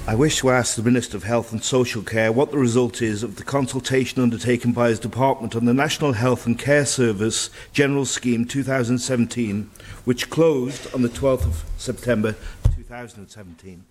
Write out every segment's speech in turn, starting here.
I wish to ask the Minister of Health and Social Care what the result is of the consultation undertaken by his department on the National Health and Care Service General Scheme 2017, which closed on the 12th of September 2017.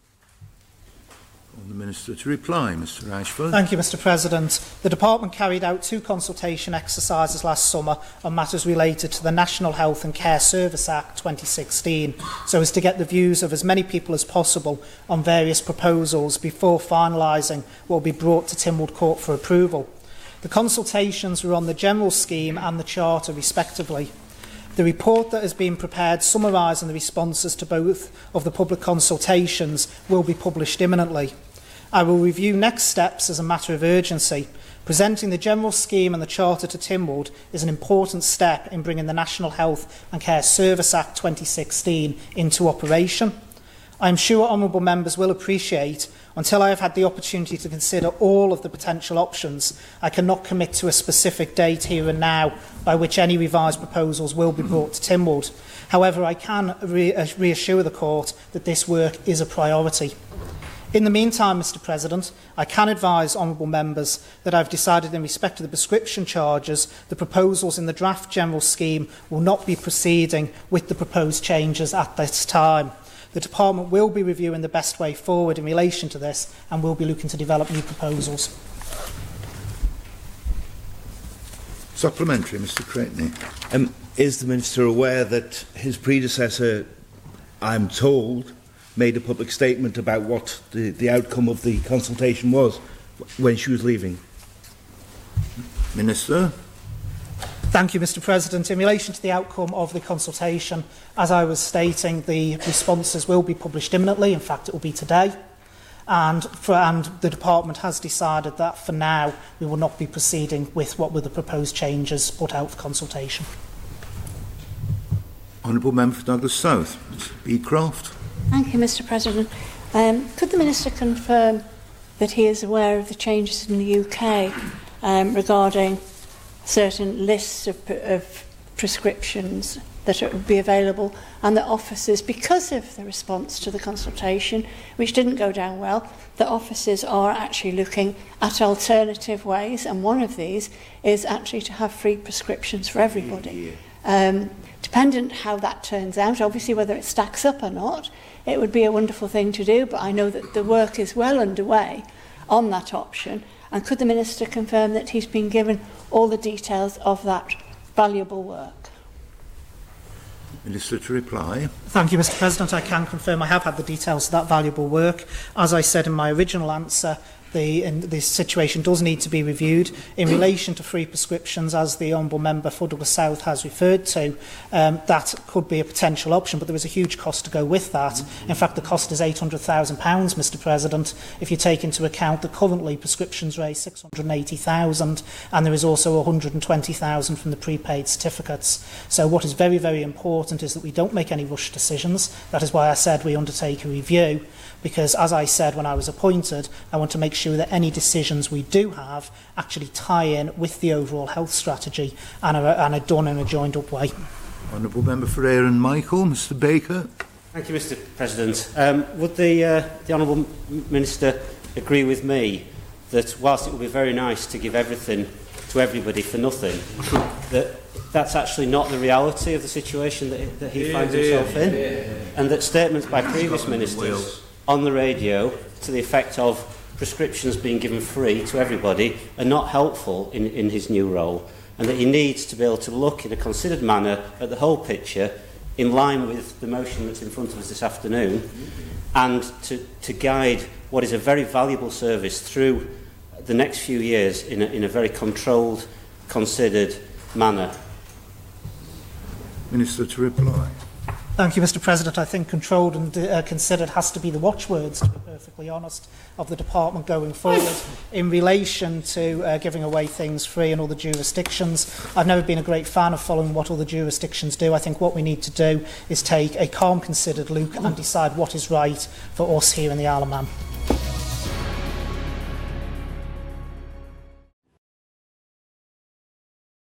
The Minister to reply. Mr Ashford. Thank you, Mr President. The Department carried out 2 consultation exercises last summer on matters related to the National Health and Care Service Act 2016, so as to get the views of as many people as possible on various proposals before finalising what will be brought to Tynwald Court for approval. The consultations were on the General Scheme and the Charter, respectively. The report that has been prepared summarising the responses to both of the public consultations will be published imminently. I will review next steps as a matter of urgency. Presenting the General Scheme and the Charter to Tynwald is an important step in bringing the National Health and Care Service Act 2016 into operation. I am sure honourable members will appreciate, until I have had the opportunity to consider all of the potential options, I cannot commit to a specific date here and now by which any revised proposals will be brought to Tynwald. However, I can reassure the Court that this work is a priority. In the meantime, Mr President, I can advise honourable members that I have decided in respect to the prescription charges, the proposals in the draft General Scheme will not be proceeding with the proposed changes at this time. The Department will be reviewing the best way forward in relation to this and will be looking to develop new proposals. Supplementary, Mr Cretney. Is the Minister aware that his predecessor, I'm told, made a public statement about what the outcome of the consultation was when she was leaving? Minister. Thank you, Mr President. In relation to the outcome of the consultation, as I was stating, the responses will be published imminently. In fact, it will be today. And the Department has decided that for now we will not be proceeding with what were the proposed changes put out for consultation. Honourable Member for Douglas South. Ms Beecroft. Thank you, Mr President. Could the Minister confirm that he is aware of the changes in the UK regarding certain lists of prescriptions that would be available, and that officers, because of the response to the consultation, which didn't go down well, that officers are actually looking at alternative ways, and one of these is actually to have free prescriptions for everybody. Dependent how that turns out, obviously whether it stacks up or not, it would be a wonderful thing to do, but I know that the work is well underway on that option. And could the Minister confirm that he's been given all the details of that valuable work? Minister to reply. Thank you, Mr President. I can confirm I have had the details of that valuable work. As I said in my original answer, the situation does need to be reviewed. In relation to free prescriptions, as the Honourable Member for Douglas South has referred to, that could be a potential option, but there is a huge cost to go with that. In fact, the cost is £800,000, Mr President, if you take into account that currently prescriptions raise £680,000, and there is also £120,000 from the prepaid certificates. So what is very, very important is that we don't make any rush decisions. That is why I said we undertake a review, because, as I said when I was appointed, I want to make sure that any decisions we do have actually tie in with the overall health strategy and are done in a joined-up way. Honourable Member for Ayr and Michael. Mr Baker. Thank you, Mr President. Would the Honourable Minister agree with me that whilst it would be very nice to give everything to everybody for nothing, that's actually not the reality of the situation that he finds himself in, and that statements by previous ministers on the radio to the effect of prescriptions being given free to everybody are not helpful in his new role, and that he needs to be able to look in a considered manner at the whole picture in line with the motion that's in front of us this afternoon, and to guide what is a very valuable service through the next few years in a very controlled, considered manner. Minister to reply. Thank you, Mr President. I think controlled and considered has to be the watchwords, to be perfectly honest, of the Department going forward. In relation to giving away things free in other jurisdictions, I've never been a great fan of following what other jurisdictions do. I think what we need to do is take a calm, considered look and decide what is right for us here in the Isle of Man.